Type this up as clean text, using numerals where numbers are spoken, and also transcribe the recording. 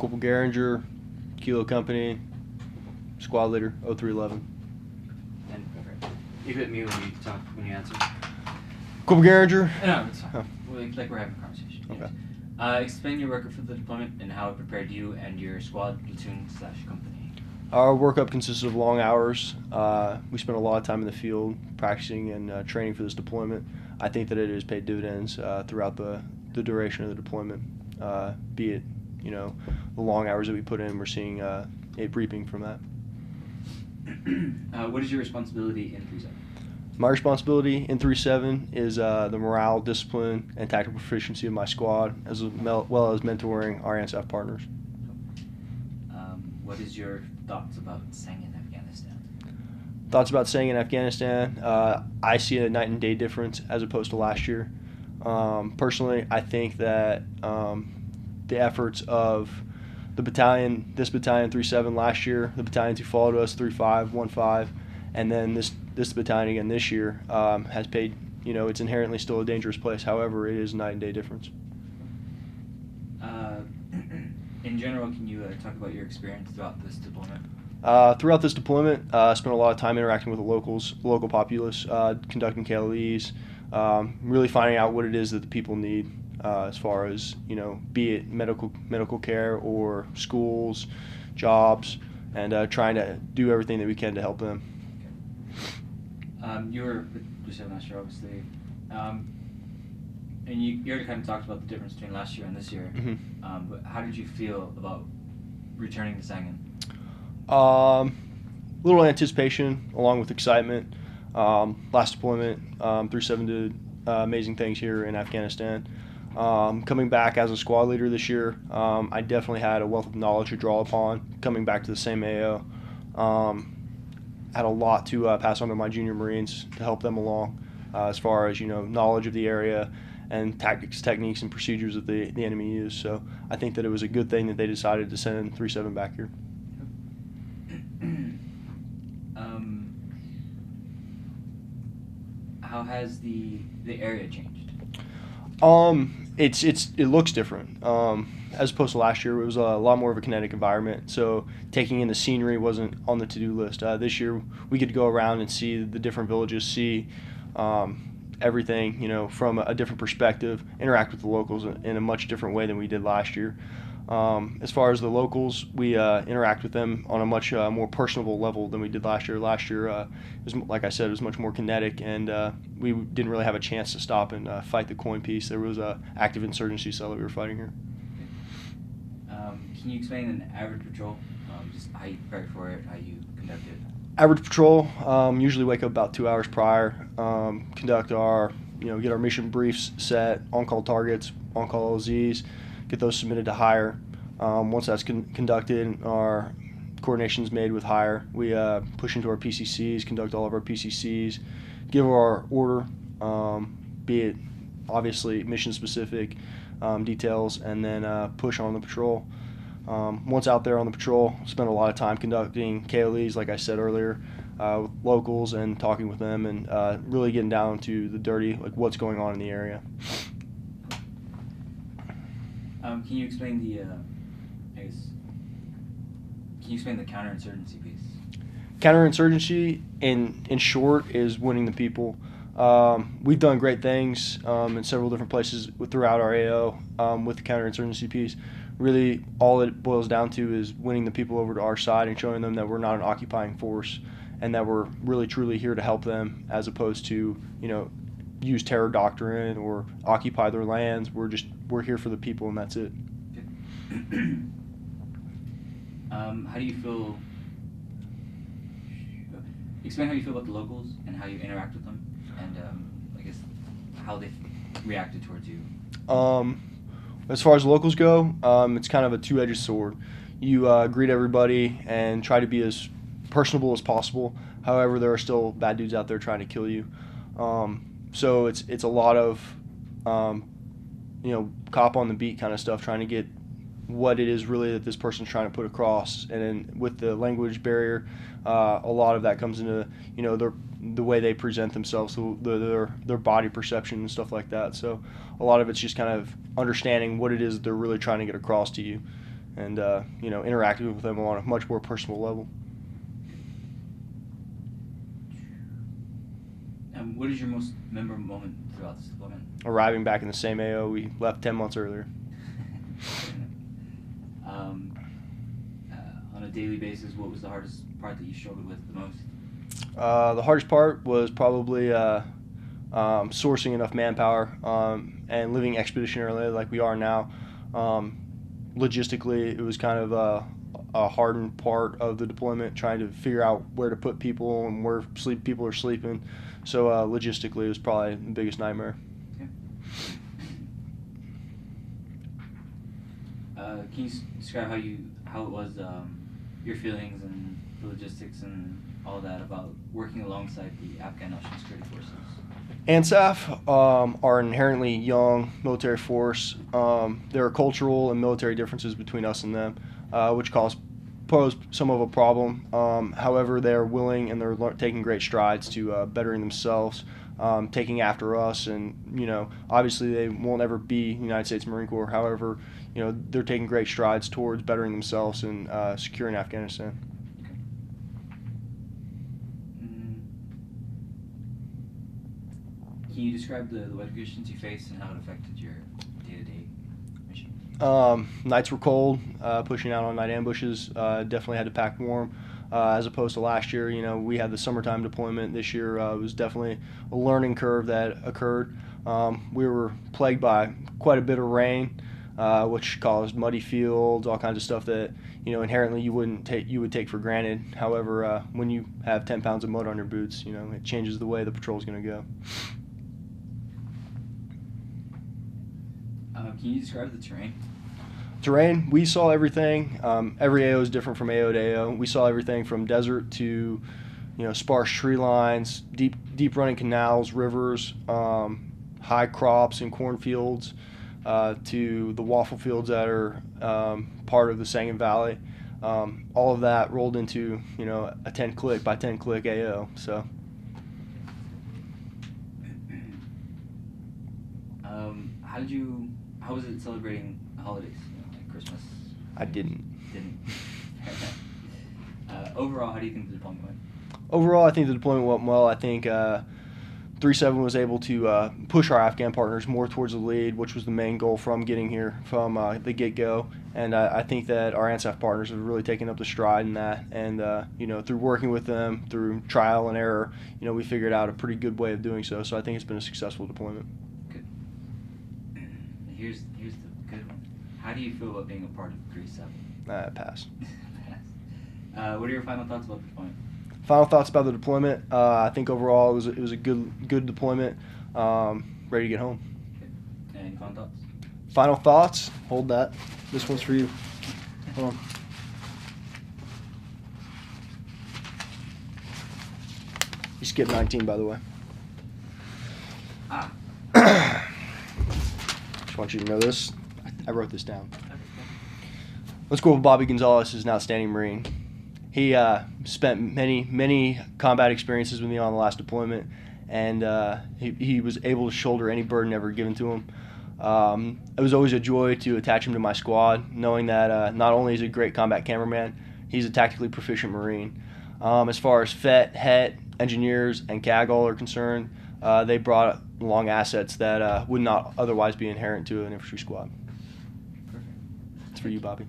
Cpl Garinger, Kilo Company, squad leader, 0311. And you hit me when you answer. Cpl Garinger? No, it's fine. Oh. Like we're having a conversation. Okay. Explain your workup for the deployment and how it prepared you and your squad, platoon/company. Our workup consisted of long hours. We spent a lot of time in the field practicing and training for this deployment. I think that it has paid dividends throughout the duration of the deployment. Be it, the long hours that we put in, we're seeing it reaping from that. What is your responsibility in 3-7? My responsibility in 3-7 is the morale, discipline, and tactical proficiency of my squad, as well as mentoring our ANSAF partners. What is your thoughts about staying in Afghanistan? Thoughts about staying in Afghanistan? I see a night and day difference as opposed to last year. Personally, I think that the efforts of this battalion 3-7 last year, the battalions who followed us 3-5, 1-5, and then this battalion again this year has paid. It's inherently still a dangerous place. However, it is a night and day difference. In general, can you talk about your experience throughout this deployment? Throughout this deployment, I spent a lot of time interacting with the local populace, conducting KLEs, really finding out what it is that the people need, as far as be it medical care or schools, jobs, and trying to do everything that we can to help them. You were with 3-7 last year, obviously, and you already kind of talked about the difference between last year and this year. Mm-hmm. But how did you feel about returning to Sangin? Little anticipation along with excitement. Last deployment, 3-7 did amazing things here in Afghanistan. Coming back as a squad leader this year, I definitely had a wealth of knowledge to draw upon. Coming back to the same AO, had a lot to pass on to my junior Marines to help them along, as far as knowledge of the area and tactics, techniques, and procedures that the enemy used. So I think that it was a good thing that they decided to send 3-7 back here. How has the area changed? It looks different. As opposed to last year, it was a lot more of a kinetic environment. So taking in the scenery wasn't on the to-do list. This year, we could go around and see the different villages, see everything, from a different perspective, interact with the locals in a much different way than we did last year. As far as the locals, we interact with them on a much more personable level than we did last year. Last year, it was, like I said, it was much more kinetic, and we didn't really have a chance to stop and fight the coin piece. There was an active insurgency cell that we were fighting here. Can you explain an average patrol? Just how you prepare for it, how you conduct it? Average patrol, usually wake up about 2 hours prior, conduct our, get our mission briefs set, on-call targets, on-call LZs, get those submitted to hire. Once that's conducted, our coordination is made with hire. We push into our PCCs, conduct all of our PCCs, give our order, be it obviously mission-specific details, and then push on the patrol. Once out there on the patrol, spend a lot of time conducting KLEs, like I said earlier, with locals and talking with them, and really getting down to the dirty, like what's going on in the area. Can you explain the counterinsurgency piece? Counterinsurgency, in short, is winning the people. We've done great things in several different places throughout our AO with the counterinsurgency piece. Really, all it boils down to is winning the people over to our side and showing them that we're not an occupying force and that we're really truly here to help them, as opposed to use terror doctrine or occupy their lands. We're here for the people, and that's it. How do you feel? Explain how you feel about the locals and how you interact with them, and I guess how they reacted towards you. As far as locals go, it's kind of a two-edged sword. You greet everybody and try to be as personable as possible. However, there are still bad dudes out there trying to kill you. So it's a lot of cop on the beat kind of stuff, trying to get what it is really that this person's trying to put across. And then with the language barrier, a lot of that comes into the way they present themselves, so their body perception and stuff like that. So a lot of it's just kind of understanding what it is that they're really trying to get across to you. and interacting with them on a much more personal level. What is your most memorable moment throughout this deployment? Arriving back in the same AO we left 10 months earlier. On a daily basis, what was the hardest part that you struggled with the most? The hardest part was probably sourcing enough manpower and living expeditionarily like we are now. Logistically, it was kind of a hardened part of the deployment, trying to figure out where to put people and where people are sleeping. So logistically, it was probably the biggest nightmare. Okay. Can you describe how it was, your feelings and the logistics and all that about working alongside the Afghan National Security Forces? ANSAF are an inherently young military force. There are cultural and military differences between us and them, which pose some of a problem. However, they are willing and they're taking great strides to bettering themselves, taking after us, and obviously they won't ever be United States Marine Corps. However, they're taking great strides towards bettering themselves and securing Afghanistan. Can you describe the weather conditions you faced and how it affected your day-to-day mission? Nights were cold, pushing out on night ambushes. Definitely had to pack warm, as opposed to last year. We had the summertime deployment. This year it was definitely a learning curve that occurred. We were plagued by quite a bit of rain, which caused muddy fields, all kinds of stuff that inherently you would take for granted. However, when you have 10 pounds of mud on your boots, it changes the way the patrol is going to go. Can you describe the terrain? Terrain, we saw everything. Every AO is different from AO to AO. We saw everything from desert to, sparse tree lines, deep running canals, rivers, high crops and cornfields, to the waffle fields that are part of the Sangin Valley. All of that rolled into a 10 click by 10 click AO. So. How was it celebrating the holidays, like Christmas? I didn't. Overall, how do you think the deployment went? Overall, I think the deployment went well. I think 3-7 was able to push our Afghan partners more towards the lead, which was the main goal from getting here from the get-go. And I think that our ANSAF partners have really taken up the stride in that. And through working with them, through trial and error, we figured out a pretty good way of doing so. So I think it's been a successful deployment. Good. Here's the good one. How do you feel about being a part of 3-7? Pass. What are your final thoughts about the deployment? Final thoughts about the deployment. I think overall it was a good deployment. Ready to get home. Okay. Any final thoughts? Final thoughts. Hold that. This one's for you. Hold on. You skipped 19, by the way. Just want you to know this. I wrote this down. Let's go with Bobby Gonzalez is an outstanding Marine. He spent many combat experiences with me on the last deployment, and he was able to shoulder any burden ever given to him. It was always a joy to attach him to my squad, knowing that not only is he a great combat cameraman, he's a tactically proficient Marine. As far as FET, HET, engineers, and CAGL are concerned, they brought along assets that would not otherwise be inherent to an infantry squad. Perfect. It's for you, Bobby.